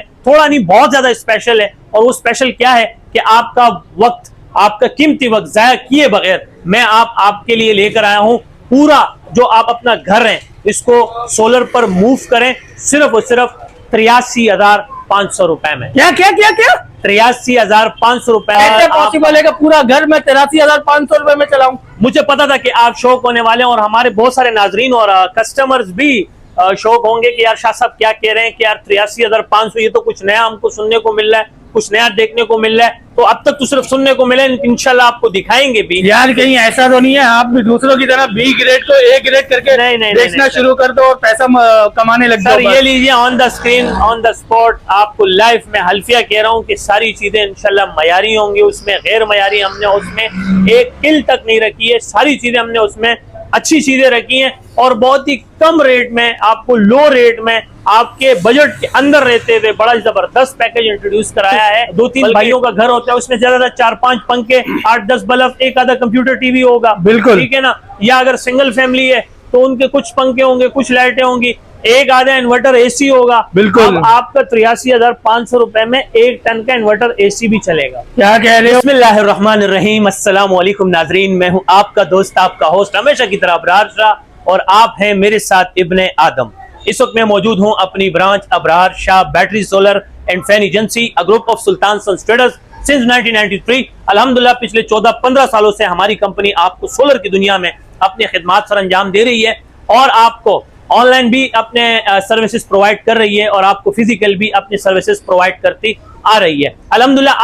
थोड़ा नहीं बहुत ज्यादा स्पेशल है। और वो स्पेशल क्या है कि आपका वक्त, आपका कीमती वक्त जाया किए बगैर मैं आपके लिए लेकर आया हूं पूरा जो आप अपना घर है इसको सोलर पर मूव करें सिर्फ और सिर्फ 83,500 रुपए में। क्या क्या क्या क्या 83,500 रुपए कैसे पॉसिबल है कि पूरा घर में 83,500 रुपए में चलाऊं? मुझे पता था कि आप शौक होने वाले हैं और हमारे बहुत सारे नाजरीन और कस्टमर्स भी शौक होंगे कि यार शाह साहब क्या कह रहे हैं कि यार 83,500 ये तो कुछ नया हमको सुनने को मिल रहा है, कुछ नया देखने को मिल रहा है। तो अब तक तो सिर्फ सुनने को मिले, इंशाल्लाह आपको दिखाएंगे भी। यार कहीं ऐसा तो नहीं है आप भी दूसरों की तरह बी ग्रेड को ए ग्रेड करके नहीं, बेचना शुरू कर दो और पैसा कमाने लग जाओ? सर ये लीजिए on the screen on the spot आपको लाइव में हल्फिया कह रहा हूँ कि सारी चीजें इंशाल्लाह मयारी होंगी, उसमें गैर मयारी हमने उसमें एक किल तक नहीं रखी है, सारी चीजें हमने उसमें अच्छी चीजें रखी हैं और बहुत ही कम रेट में आपको लो रेट में आपके बजट के अंदर रहते हुए बड़ा जबरदस्त पैकेज इंट्रोड्यूस कराया है। 2-3 भाइयों का घर होता है उसमें ज्यादा 4-5 पंखे, 8-10 बल्ब, एक आधा कंप्यूटर टीवी होगा, बिल्कुल ठीक है ना। या अगर सिंगल फैमिली है तो उनके कुछ पंखे होंगे, कुछ लाइटें होंगी, एक आधा इन्वर्टर एसी होगा। बिल्कुल। अब आपका 83,500 रुपए में 1 टन का इन्वर्टर एसी भी चलेगा। क्या कह रहे हो? बिस्मिल्लाहिर्रहमानिर्रहीम, अस्सलाम वालेकुम नाजरीन, मैं हूं आपका दोस्त, आपका होस्ट हमेशा की तरह अबरार शाह और आप हैं मेरे साथ इब्ने आदम। इस वक्त मैं मौजूद हूं अपनी branch Abrar Shah battery solar and fan agency, a group of Sultan sons traders since 1993। अल्हम्दुलिल्लाह पिछले 14-15 सालों से हमारी कंपनी आपको सोलर की दुनिया में अपनी खिदमत सर अंजाम दे रही है और आपको ऑनलाइन भी अपने सर्विसेज प्रोवाइड कर रही है और आपको फिजिकल भी अपनी सर्विसेज प्रोवाइड करती आ रही है। अल्हम्दुलिल्लाह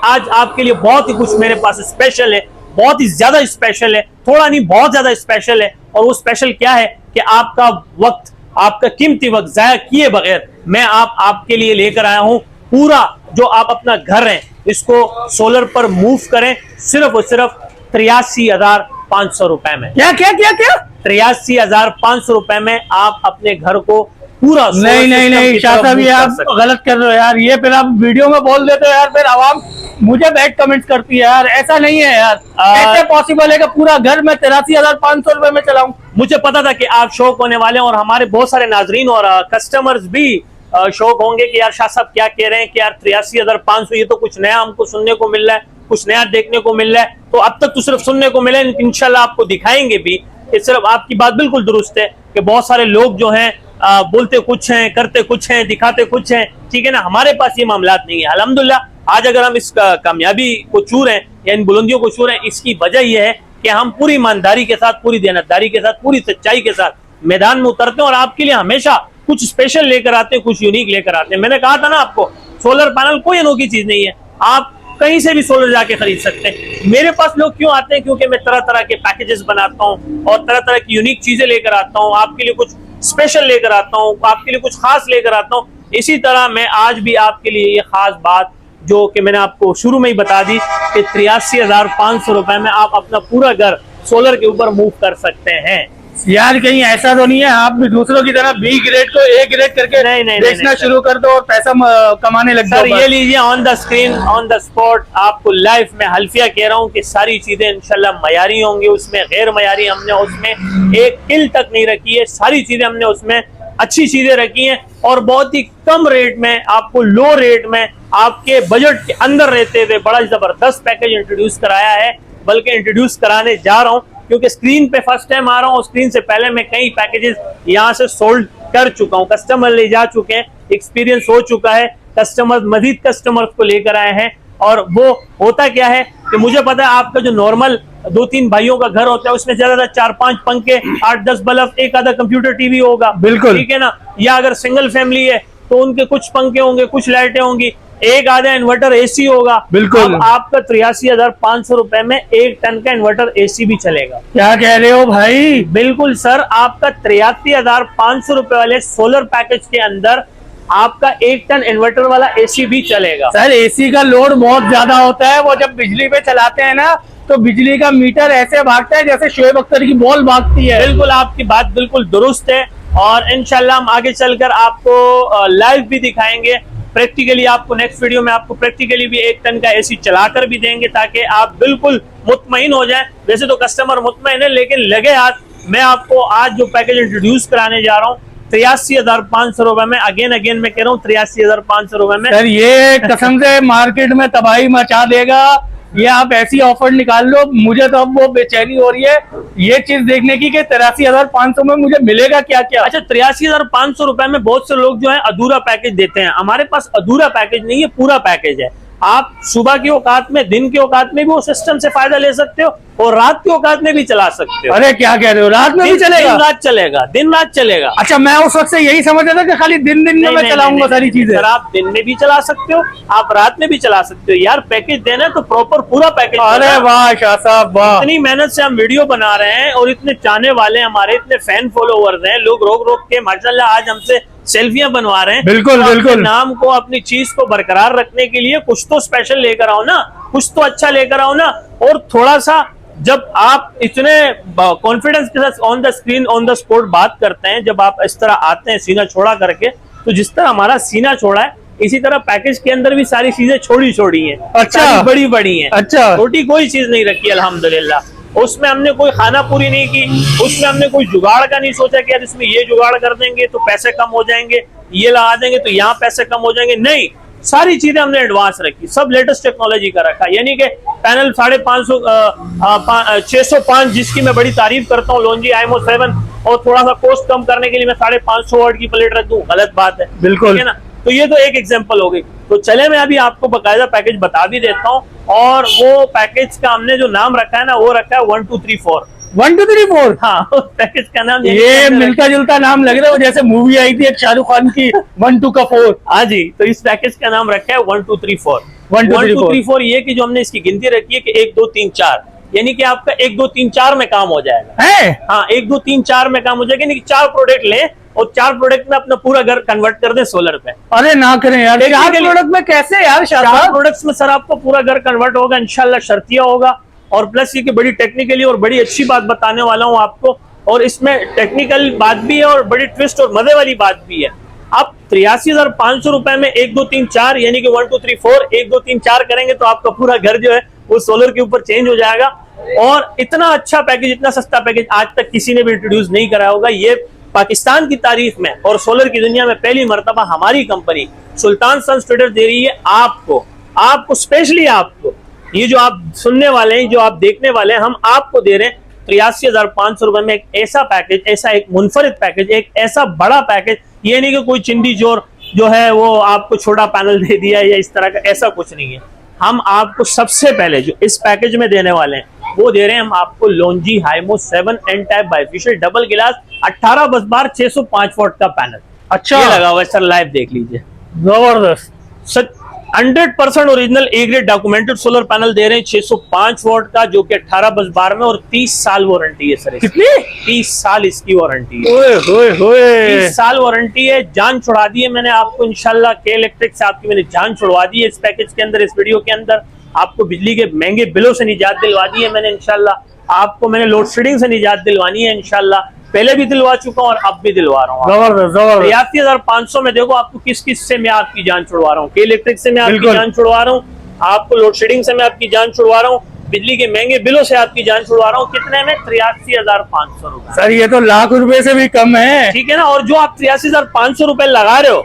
आज आपके लिए बहुत ही कुछ मेरे पास स्पेशल है, बहुत ही ज्यादा स्पेशल है, थोड़ा नहीं बहुत ज्यादा स्पेशल है। और वो स्पेशल क्या है कि आपका वक्त, आपका कीमती वक्त जाया किए बगैर मैं आपके लिए लेकर आया हूं पूरा जो आप अपना घर है इसको सोलर पर मूव करें सिर्फ और सिर्फ 83,500 रुपए में। क्या क्या क्या क्या 83,500 रुपए में आप अपने घर को पूरा नहीं शाह साहब ये आप गलत कर रहे हो यार। ये फिर आप वीडियो में बोल देते हो यार, फिर आवाम मुझे बैड कमेंट्स करती है यार। ऐसा नहीं है यार, कैसे पॉसिबल है कि पूरा घर में 83,500 रुपए में चलाऊं? मुझे पता था कि आप शौक होने वाले हैं और हमारे बहुत सारे नाजरीन और कस्टमर्स भी शौक होंगे कि यार शाह साहब क्या कह रहे हैं कि यार 83,500 ये तो कुछ नया हमको सुनने को मिल रहा है, कुछ नया देखने को मिल रहा है। तो अब तक तो सिर्फ सुनने को मिले, इंशाल्लाह आपको दिखाएंगे भी। सिर्फ आपकी बात बिल्कुल दुरुस्त है कि बहुत सारे लोग जो हैं बोलते कुछ हैं, करते कुछ हैं, दिखाते कुछ हैं, ठीक है ना। हमारे पास ये मामलात नहीं है। अल्हम्दुलिल्लाह आज अगर हम इस कामयाबी को छू रहे हैं या इन बुलंदियों को छू रहे हैं, इसकी वजह यह है कि हम पूरी ईमानदारी के साथ, पूरी देनतदारी के साथ, पूरी सच्चाई के साथ मैदान में उतरते हैं और आपके लिए हमेशा कुछ स्पेशल लेकर आते हैं, कुछ यूनिक लेकर आते हैं। मैंने कहा था ना आपको, सोलर पैनल कोई अनोखी चीज नहीं है, आप कहीं से भी सोलर जाके खरीद सकते हैं। मेरे पास लोग क्यों आते हैं? क्योंकि मैं तरह तरह के पैकेजेस बनाता हूँ और तरह तरह की यूनिक चीजें लेकर आता हूँ, आपके लिए कुछ स्पेशल लेकर आता हूँ, आपके लिए कुछ खास लेकर आता हूँ। इसी तरह मैं आज भी आपके लिए ये खास बात जो कि मैंने आपको शुरू में ही बता दी कि 83,500 रुपए में आप अपना पूरा घर सोलर के ऊपर मूव कर सकते हैं। यार कहीं ऐसा तो नहीं है आप भी दूसरों की तरह बी ग्रेड को ए ग्रेड करके बेचना शुरू कर दो और पैसा कमाने लग जाओ? सर ये लीजिए on the screen on the spot आपको लाइव में हल्फिया कह रहा हूँ कि सारी चीजें इंशाल्लाह मयारी होंगी, उसमें गैर मयारी हमने उसमें एक किल तक नहीं रखी है, सारी चीजें हमने उसमें अच्छी चीजें रखी हैं और बहुत ही कम रेट में आपको लो रेट में आपके बजट के अंदर रहते हुए बड़ा जबरदस्त पैकेज इंट्रोड्यूस कराया है। बल्कि इंट्रोड्यूस कराने जा रहा हूं क्योंकि स्क्रीन पे फर्स्ट टाइम आ रहा हूं। स्क्रीन से पहले मैं कई पैकेजेस यहां से सोल्ड कर चुका हूं, कस्टमर ले जा चुके हैं, एक्सपीरियंस हो चुका है, कस्टमर मजीद कस्टमर्स को लेकर आए हैं। और वो होता क्या है कि मुझे पता है आपका जो नॉर्मल 2-3 भाइयों का घर होता है उसमें ज्यादा 4-5 पंखे, 8-10 बल्ब, एक आधा कंप्यूटर टीवी होगा, बिल्कुल, ठीक है ना। या अगर सिंगल फैमिली है तो उनके कुछ पंखे होंगे, कुछ लाइटें होंगी, एक आधा इन्वर्टर एसी होगा। बिल्कुल। अब आपका 83,500 रुपए में 1 टन का इन्वर्टर एसी भी चलेगा। क्या कह रहे हो भाई? बिल्कुल सर, आपका 83,500 रुपए वाले सोलर पैकेज के अंदर आपका 1 टन इन्वर्टर वाला एसी भी चलेगा। सर एसी का लोड बहुत ज्यादा होता है, वो जब बिजली पे चलाते हैं ना तो बिजली का मीटर ऐसे भागता है जैसे शोएब अख्तर की बॉल भागती है। बिल्कुल आपकी बात बिल्कुल दुरुस्त है और इंशाल्लाह हम आगे चलकर आपको लाइव भी दिखाएंगे, प्रैक्टिकली आपको नेक्स्ट वीडियो में आपको प्रैक्टिकली भी 1 टन का एसी चलाकर भी देंगे ताकि आप बिल्कुल मुतमईन हो जाएं। वैसे तो कस्टमर मुतमईन है लेकिन लगे हाथ मैं आपको आज जो पैकेज इंट्रोड्यूस कराने जा रहा हूँ 83,500 रुपए में, अगेन मैं कह रहा हूँ 83,500 रुपए में। सर ये कसम से मार्केट में तबाही मचा देगा, ये आप ऐसी ऑफर निकाल लो। मुझे तो अब वो बेचैनी हो रही है ये चीज देखने की कि 83,500 में मुझे मिलेगा क्या क्या। अच्छा, 83,500 रुपए में बहुत से लोग जो है अधूरा पैकेज देते हैं। हमारे पास अधूरा पैकेज नहीं है, पूरा पैकेज है। आप सुबह की औकात में, दिन की औकात में भी वो सिस्टम से फायदा ले सकते हो और रात की औकात में भी चला सकते हो। अरे क्या कह रहे हो, रात में भी चलेगा? दिन रात चलेगा, दिन रात चलेगा। अच्छा, मैं उस वक्त से यही समझ रहा था कि खाली दिन में मैं चलाऊंगा सारी चीजें। सर आप दिन में भी चला सकते हो, आप रात में भी चला सकते हो। यार पैकेज देना है तो प्रॉपर पूरा पैकेज। अरे वाह शाह साहब वाह, इतनी मेहनत से हम वीडियो बना रहे हैं और इतने चाहने वाले हमारे, इतने फैन फॉलोवर्स हैं, लोग रोक रोक के माशाल्लाह आज हमसे सेल्फियां बनवा रहे हैं। बिल्कुल तो बिल्कुल। अपने नाम को, अपनी चीज को बरकरार रखने के लिए कुछ तो स्पेशल लेकर आओ ना, कुछ तो अच्छा लेकर आओ ना। और थोड़ा सा जब आप इतने कॉन्फिडेंस के साथ on the screen, on the spot बात करते हैं, जब आप इस तरह आते हैं सीना छोड़ा करके, तो जिस तरह हमारा सीना छोड़ा है इसी तरह पैकेज के अंदर भी सारी चीजें छोड़ी हैं। अच्छा, बड़ी बड़ी हैं। अच्छा, छोटी कोई चीज नहीं रखी अल्हम्दुलिल्लाह। उसमें हमने कोई खाना पूरी नहीं की, उसमें हमने कोई जुगाड़ का नहीं सोचा कि यार इसमें ये जुगाड़ कर देंगे तो पैसे कम हो जाएंगे, ये लगा देंगे तो यहाँ पैसे कम हो जाएंगे। नहीं, सारी चीजें हमने एडवांस रखी, सब लेटेस्ट टेक्नोलॉजी का रखा। यानी कि पैनल 605 जिसकी मैं बड़ी तारीफ करता हूँ, लॉन्जी आईएमओ 7, और थोड़ा सा कॉस्ट कम करने के लिए मैं 550 वाट की प्लेट रख दूं, गलत बात है। बिल्कुल है ना। तो ये तो एक एग्जांपल हो गई। तो चले मैं अभी आपको बकायदा पैकेज बता भी देता हूँ, और वो पैकेज का हमने जो नाम रखा है ना, वो रखा है 1 2 3 4। 1 2 3 4। हाँ, पैकेज का नाम ये मिलता जुलता नाम लग रहा है, जैसे मूवी आई थी एक शाहरुख खान की 1 2 का 4। हाँ जी, तो इस पैकेज का नाम रखा है 1 2 3 4। 1 2 3 4 ये कि जो हमने इसकी गिनती रखी है कि 1 2 3 4, यानी कि आपका 1 2 3 4 में काम हो जाएगा। है? हाँ, 1 2 3 4 में काम हो जाएगा। यानी कि 4 प्रोडक्ट लें और 4 प्रोडक्ट में अपना पूरा घर कन्वर्ट कर दें सोलर पे। अरे ना करें यार, 4 प्रोडक्ट में कैसे यार? 4 प्रोडक्ट्स में सर आपको पूरा घर कन्वर्ट होगा इंशाल्लाह, शर्तिया होगा। और प्लस ये कि बड़ी टेक्निकली और बड़ी अच्छी बात बताने वाला हूँ आपको, और इसमें टेक्निकल बात भी है और बड़ी ट्विस्ट और मजे वाली बात भी है। आप 83,500 रुपए में 1 2 3 4 यानी कि 1 2 3 4 1 2 3 4 करेंगे तो आपका पूरा घर जो है वो सोलर के ऊपर चेंज हो जाएगा। और इतना अच्छा पैकेज, इतना सस्ता पैकेज आज तक किसी ने भी इंट्रोड्यूस नहीं कराया होगा। ये पाकिस्तान की तारीख में और सोलर की दुनिया में पहली मर्तबा हमारी कंपनी सुल्तान सन्स ट्रेडर्स दे रही है आपको स्पेशली आपको। ये जो आप सुनने वाले हैं, जो आप देखने वाले हैं, हम आपको दे रहे हैं 83,500 रुपए में एक ऐसा पैकेज, ऐसा एक मुनफरिद पैकेज, एक ऐसा बड़ा पैकेज। ये नहीं कि कोई चिंदी चोर जो है वो आपको छोटा पैनल दे दिया या इस तरह का, ऐसा कुछ नहीं है। हम आपको सबसे पहले जो इस पैकेज में देने वाले हैं वो दे रहे हैं हम आपको Longi Himo 7 N type bifacial double glass 18 बस बार 605 वाट का पैनल। अच्छा, ये लगा हुआ है सर, लाइव देख लीजिए, जबरदस्त। Sir 100% original A grade documented solar panel दे रहे हैं 605 वाट का, जो कि 18 बस बार में, और 30 साल वारंटी है सर। कितनी? 30 साल इसकी वारंटी है। ओए होए होए, 30 साल वारंटी है। जान छुड़ा दी है मैंने आपको इंशाल्लाह, के इलेक्ट्रिक से आपकी मैंने जान छुड़वा दी है इस पैकेज के अंदर, इस वीडियो के अंदर। आपको बिजली के महंगे बिलों से निजात दिलवा दी है मैंने इंशाल्लाह। आपको मैंने लोड शेडिंग से निजात दिलवानी है इंशाल्लाह, पहले भी दिलवा चुका हूं और अब भी दिलवा रहा हूँ। जबरदस्त जबरदस्त। 83,500 में देखो आपको किस किस से मैं आपकी जान छुड़वा रहा हूँ। के इलेक्ट्रिक से मैं आपकी जान छुड़वा रहा हूँ, आपको लोड शेडिंग से मैं आपकी जान छुड़वा रहा हूँ, बिजली के महंगे बिलों से आपकी जान छुड़वा रहा हूँ। कितने में? 83,500 रुपए। सर ये तो लाख रुपए से भी कम है। ठीक है ना। और जो आप 83,500 रुपए लगा रहे हो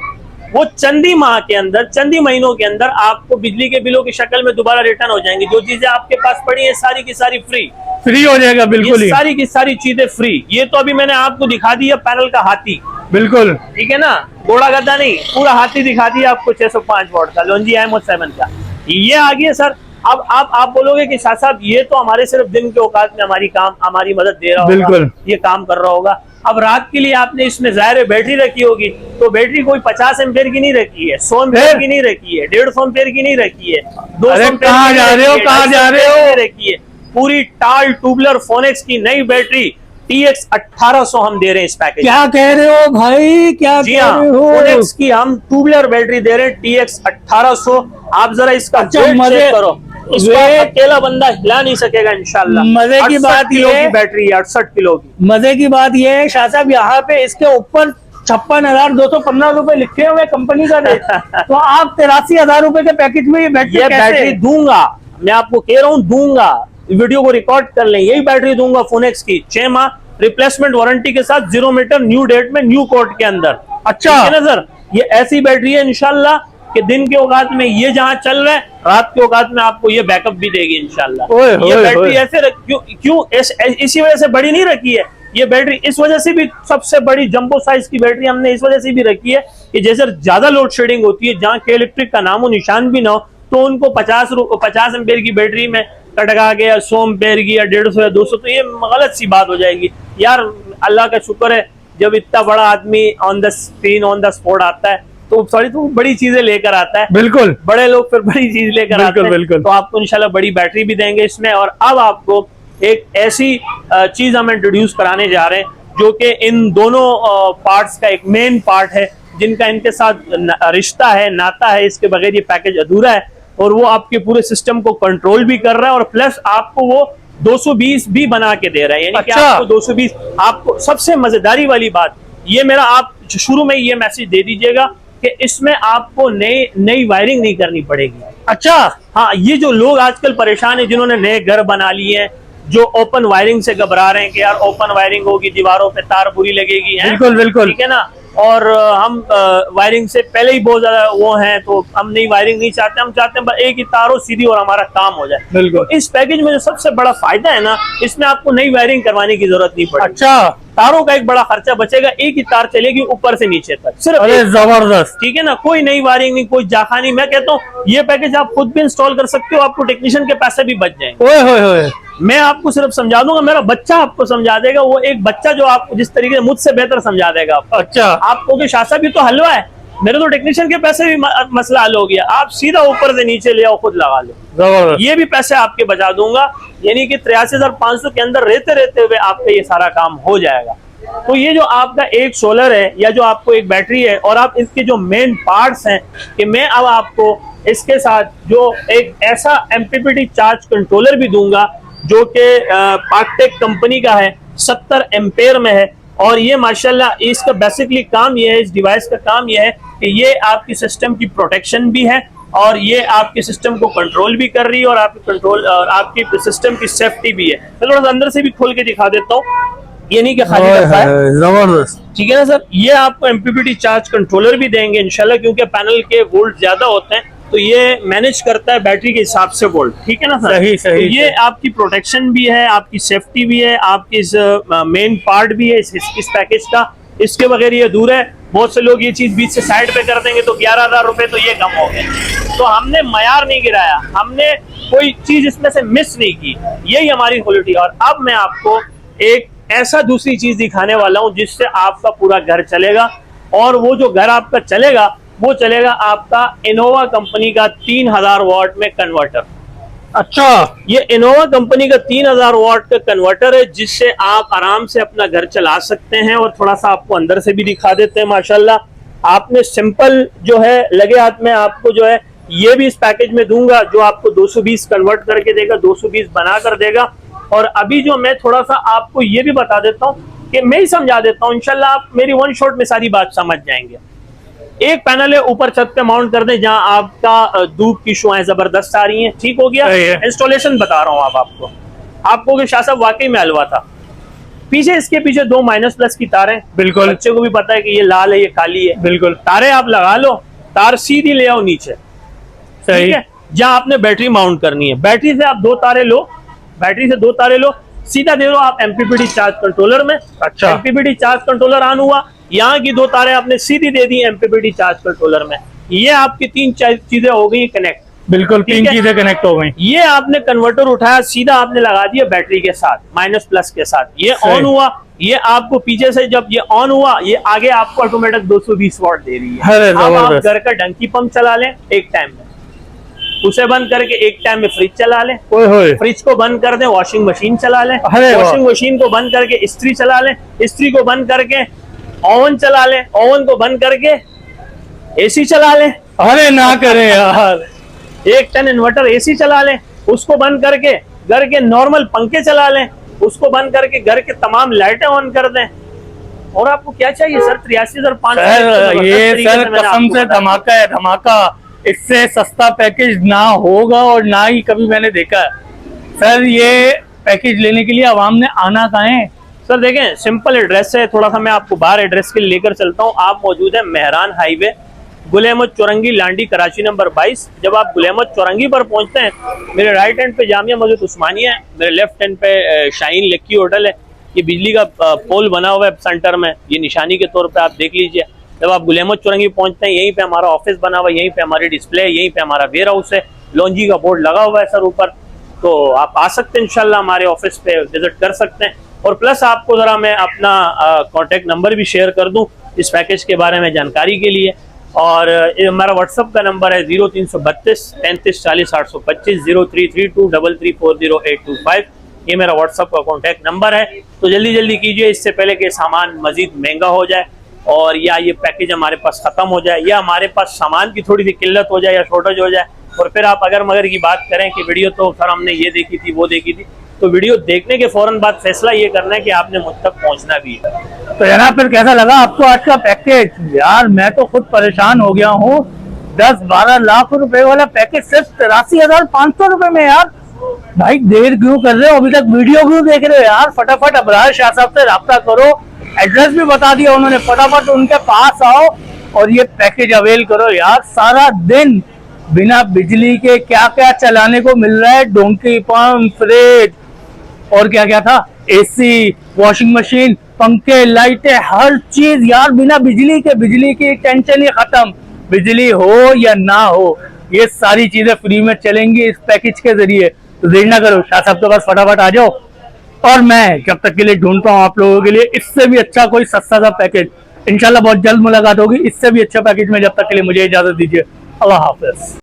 वो चंदी माह के अंदर, चंदी महीनों के अंदर आपको बिजली के बिलों की शक्ल में दोबारा रिटर्न हो जाएंगी। जो चीजें आपके पास पड़ी है सारी की सारी फ्री हो जाएगा। बिल्कुल, सारी की सारी चीजें फ्री। ये तो अभी मैंने आपको दिखा दिया पैनल का हाथी, बिल्कुल ठीक है ना, घोड़ा गद्दा नहीं, पूरा हाथी दिखा दिया आपको 605 वाट का लॉन्जी आईएमओ 7 का। ये आ गया सर। अब आप बोलोगे कि शाह साहब ये तो हमारे सिर्फ दिन के औकात में हमारी मदद दे रहा होगा, बिल्कुल ये काम कर रहा होगा। अब रात के लिए आपने इसमें जाहिर बैटरी रखी होगी, तो बैटरी कोई 50 एम्पेयर की नहीं रखी है, 100 एम्पेयर की नहीं रखी है, 150 एम्पेयर की नहीं रखी है, 200 एम्पेयर कहाँ जा रहे हो, कहाँ जा रहे हो रखी है। पूरी टाल ट्यूबलर फोनेक्स की नई बैटरी TX 1800 हम दे रहे हैं इस पैकेज। क्या कह रहे हो भाई, क्या जी कह हाँ, रहे हो? फोनेक्स की हम ट्यूबलर बैटरी दे रहे हैं TX 1800। आप जरा इसका वेट चेक करो, इसको अकेला बंदा हिला नहीं सकेगा इंशाल्लाह। मजे की बात ये, बैटरी 68 किलो की। मजे की बात ये है शाह साहब, यहाँ पे इसके ऊपर 56,215 रुपए लिखे हुए कंपनी का रेट तो आप 83,000 रुपए के पैकेज में ये बैटरी दूंगा। मैं आपको कह रहा हूँ दूंगा, वीडियो को रिकॉर्ड कर लें, यही बैटरी दूंगा फोनेक्स की 6 माह रिप्लेसमेंट वारंटी के साथ 0 मीटर न्यू डेट में न्यू कोर्ट के अंदर। अच्छा। ठीक है ना सर, ये ऐसी बैटरी है इंशाल्लाह कि दिन के औकात में ये जहां चल रहा है, रात के औकात में आपको ये बैकअप भी देगी इंशाल्लाह। ये बैटरी ऐसे क्यों इसी वजह से बड़ी नहीं रखी है। ये बैटरी इस वजह से भी सबसे बड़ी जंबो साइज की बैटरी हमने इस वजह से भी रखी है कि जैसे ज्यादा लोड शेडिंग होती है, जहां के इलेक्ट्रिक का नामो निशान भी ना हो, तो उनको 50 एम्पेयर की बैटरी में कटका के 100 एम्पेयर की या 150 या 200, तो ये गलत सी बात हो जाएगी यार। अल्लाह का शुक्र है जब इतना बड़ा आदमी on the screen on the spot आता है तो बड़ी चीजें लेकर आता है। बिल्कुल, बड़े लोग फिर बड़ी चीज लेकर आते हैं। बिल्कुल। तो आपको इंशाल्लाह बड़ी बैटरी भी देंगे इसमें। और अब आपको एक ऐसी चीज हम इंट्रोड्यूस कराने जा रहे हैं जो कि इन दोनों पार्ट्स का एक मेन पार्ट है, जिनका इनके साथ रिश्ता है, नाता है। इसके बगैर ये पैकेज अधूरा है और वो आपके पूरे सिस्टम को कंट्रोल भी कर रहा है और प्लस आपको वो 220 भी बना के दे रहा है। यानी कि आपको 220, आपको सबसे मजेदारी वाली बात ये मेरा, आप शुरू में ये मैसेज दे दीजिएगा कि इसमें आपको नई वायरिंग नहीं करनी पड़ेगी। अच्छा। हाँ, ये जो लोग आजकल परेशान है जिन्होंने नए घर बना लिए हैं, जो ओपन वायरिंग से घबरा रहे हैं कि यार ओपन वायरिंग होगी, दीवारों पे तार बुरी लगेगी, है बिल्कुल, ठीक है ना। और हम वायरिंग से पहले ही बहुत ज्यादा वो हैं, तो हम नई वायरिंग नहीं चाहते। हम चाहते हैं बस एक ही तार हो सीधी और हमारा काम हो जाए। बिल्कुल। तो इस पैकेज में जो सबसे बड़ा फायदा है ना, इसमें आपको नई वायरिंग करवाने की जरूरत नहीं पड़ेगी। अच्छा। तारों का एक बड़ा खर्चा बचेगा, एक ही तार चलेगी ऊपर से नीचे तक, सिर्फ। अरे जबरदस्त, ठीक है ना, कोई नई वायरिंग नहीं, कोई जाखा नहीं। मैं कहता हूँ ये पैकेज आप खुद भी इंस्टॉल कर सकते हो, आपको टेक्नीशियन के पैसे भी बच जाएंगे। ओए होए होए। मैं आपको सिर्फ समझा दूंगा, मेरा बच्चा आपको समझा देगा। वो एक बच्चा जो आपको जिस तरीके से मुझसे बेहतर समझा देगा आपको। अच्छा। आपको कि शाह साहब ये तो हलवा है, मेरे तो टेक्नीशियन के पैसे भी मसला हल हो गया, आप सीधा ऊपर से नीचे ले आओ, खुद लगा लो, जबरदस्त। ये भी पैसे आपके बचा दूंगा। यानी कि 83,500 के अंदर रहते हुए आपका ये सारा काम हो जाएगा। तो ये जो आपका एक सोलर है या जो आपको एक बैटरी है और आप इसके जो मेन पार्ट्स हैं, कि मैं अब आपको इसके साथ जो एक ऐसा MPPT चार्ज कंट्रोलर भी दूंगा जो कि पाकटेक कंपनी का है, 70 एम्पेयर में है। और ये माशाल्लाह इसका बेसिकली काम ये है, इस डिवाइस का काम ये है कि ये आपकी सिस्टम की प्रोटेक्शन भी है और ये आपके सिस्टम को कंट्रोल भी कर रही है और आपकी कंट्रोल और आपकी सिस्टम की सेफ्टी भी है। मैं थोड़ा सा अंदर से भी खोल के दिखा देता हूँ, ये नहीं कि खाली रखा है। जबरदस्त। ठीक है ना सर, ये आपको MPPT चार्ज कंट्रोलर भी देंगे इंशाल्लाह, क्योंकि पैनल के वोल्ट ज्यादा होते हैं तो ये मैनेज करता है बैटरी के हिसाब से वोल्ट। ठीक है ना सर, सही तो ये आपकी प्रोटेक्शन भी है, आपकी सेफ्टी भी है, आपकी इस मेन पार्ट भी है इस पैकेज का। इसके बगैर ये दूर है। बहुत से लोग ये चीज बीच से साइड पे कर देंगे तो 11,000 रुपए तो ये कम हो गए। तो हमने मयार नहीं गिराया, हमने कोई चीज इसमें से मिस नहीं की, यही हमारी क्वालिटी। और अब मैं आपको एक ऐसा दूसरी चीज दिखाने वाला हूं जिससे आपका पूरा घर चलेगा। और वो जो घर आपका चलेगा वो चलेगा आपका इनोवा कंपनी का 3000 वाट में कन्वर्टर। अच्छा। ये इनोवा कंपनी का 3000 वाट का कन्वर्टर है जिससे आप आराम से अपना घर चला सकते हैं। और थोड़ा सा आपको अंदर से भी दिखा देते हैं। माशाल्लाह आपने सिंपल जो है लगे हाथ में आपको जो है ये भी इस पैकेज में दूंगा जो आपको 220 कन्वर्ट करके देगा, 220 बना कर देगा। और अभी जो मैं थोड़ा सा आपको ये भी बता देता हूँ कि मैं ही समझा देता हूँ, इंशाल्लाह आप मेरी वन शॉट में सारी बात समझ जाएंगे। एक पैनल है ऊपर छत पे माउंट कर दें जहां आपका धूप की शुआएं जबरदस्त आ रही हैं। ठीक हो गया, इंस्टॉलेशन बता रहा हूं अब आपको कि शाह साहब वाकई में हलवा था। पीछे इसके पीछे 2 माइनस प्लस की तारें, बिल्कुल बच्चे को भी पता है कि ये लाल है ये काली है, बिल्कुल तारें आप लगा लो, तार सीधी ले आओ नीचे। सही है, जहां आपने बैटरी माउंट करनी है, बैटरी से आप 2 तारें लो, बैटरी से 2 तारें लो, सीधा दे दो आप MPPT चार्ज कंट्रोलर में। अच्छा, MPPT चार्ज कंट्रोलर ऑन हुआ, यहाँ की 2 तारें आपने सीधी दे दी MPPT चार्ज कंट्रोलर में। ये आपकी 3 चीजें हो गई कनेक्ट, बिल्कुल 3 चीजें कनेक्ट हो गई। ये आपने कन्वर्टर उठाया, सीधा आपने लगा दिया बैटरी के साथ, माइनस प्लस के साथ, ये ऑन हुआ। ये आपको पीछे से जब ये ऑन हुआ, ये आगे आपको ऑटोमेटिक 220 वाट दे रही है। अब आप घर का डंकी पंप चला लें एक टाइम में, उसे बंद करके एक टाइम में फ्रिज चला लें, फ्रिज को बंद कर दें, वॉशिंग मशीन चला लें, वॉशिंग मशीन को बंद करके इस्त्री चला लें, इस्त्री को बंद करके ओवन चला लें, ओवन को बंद करके AC चला लें। अरे ना करें यार, 1 टन इन्वर्टर AC चला लें, उसको बंद करके घर के नॉर्मल पंखे चला लें, उसको बंद करके घर के तमाम लाइटें ऑन कर दें। और आपको क्या चाहिए सर? 83,500। ये सर कसम से धमाका है, धमाका। इससे सस्ता पैकेज ना होगा और ना ही कभी मैंने देखा है। सर ये पैकेज लेने के लिए आवाम ने आना कहाँ है? सर देखें, सिंपल एड्रेस है, थोड़ा सा मैं आपको बाहर एड्रेस के लिए लेकर चलता हूँ। आप मौजूद है मेहरान हाईवे, गुल अहमद चौरंगी, लांडी, कराची नंबर 22। जब आप गुल अहमद चौरंगी पर पहुंचते हैं, मेरे राइट हैंड पे जामिया मस्जिद उस्मानिया है, मेरे लेफ्ट हैंड पे शाहीन लक्की होटल है। ये बिजली का पोल बना हुआ है सेंटर में, ये निशानी के तौर पे आप देख लीजिए। जब आप गुल अहमद चौरंगी पहुंचते हैं, यहीं पे हमारा ऑफिस बना हुआ है, यहीं पे हमारी डिस्प्ले है, यहीं पे हमारा वेयर हाउस है, लॉन्जी का बोर्ड लगा हुआ है सर ऊपर। तो आप आ सकते हैं इंशाल्लाह, हमारे ऑफिस पे विजिट कर सकते हैं। और प्लस आपको ज़रा मैं अपना कॉन्टेक्ट नंबर भी शेयर कर दूं इस पैकेज के बारे में जानकारी के लिए। और हमारा व्हाट्सअप का नंबर है 0332 33 40 825 033233400825। ये मेरा व्हाट्सअप का कॉन्टैक्ट नंबर है। तो जल्दी जल्दी कीजिए, इससे पहले कि सामान मजीद महंगा हो जाए और या ये पैकेज हमारे पास ख़त्म हो जाए, या हमारे पास सामान की थोड़ी सी किल्लत हो जाए या शॉर्टेज हो जाए। और फिर आप अगर मगर की बात करें कि वीडियो तो सर हमने ये देखी थी वो देखी थी, तो वीडियो देखने के फौरन बाद फैसला ये करना है कि आपने मुझ तक पहुंचना भी है। तो जनाब फिर कैसा लगा आपको आज का पैकेज? यार मैं तो खुद परेशान हो गया हूँ। 10-12 लाख रुपए वाला पैकेज सिर्फ 83,500 रुपए में। यार भाई देर क्यों कर रहे हो, अभी तक वीडियो क्यों देख रहे हो? यार फटाफट अबरार शाह साहब से राब्ता करो, एड्रेस भी बता दिया उन्होंने, फटाफट उनके पास आओ और ये पैकेज अवेल करो। यार सारा दिन बिना बिजली के क्या क्या चलाने को मिल रहा है, डोंकी पंप, फ्रिज और क्या क्या था, एसी, वॉशिंग मशीन, पंखे, लाइटें, हर चीज यार बिना बिजली के। बिजली की टेंशन ही खत्म, बिजली हो या ना हो ये सारी चीजें फ्री में चलेंगी इस पैकेज के जरिए। तो देर ना करो, शाह साहब के पास फटाफट आ जाओ और मैं जब तक के लिए ढूंढता हूँ आप लोगों के लिए इससे भी अच्छा कोई सस्ता सा पैकेज। इंशाल्लाह बहुत जल्द मुलाकात होगी इससे भी अच्छा पैकेज में। जब तक के लिए मुझे इजाजत दीजिए, अल्लाह हाफिज।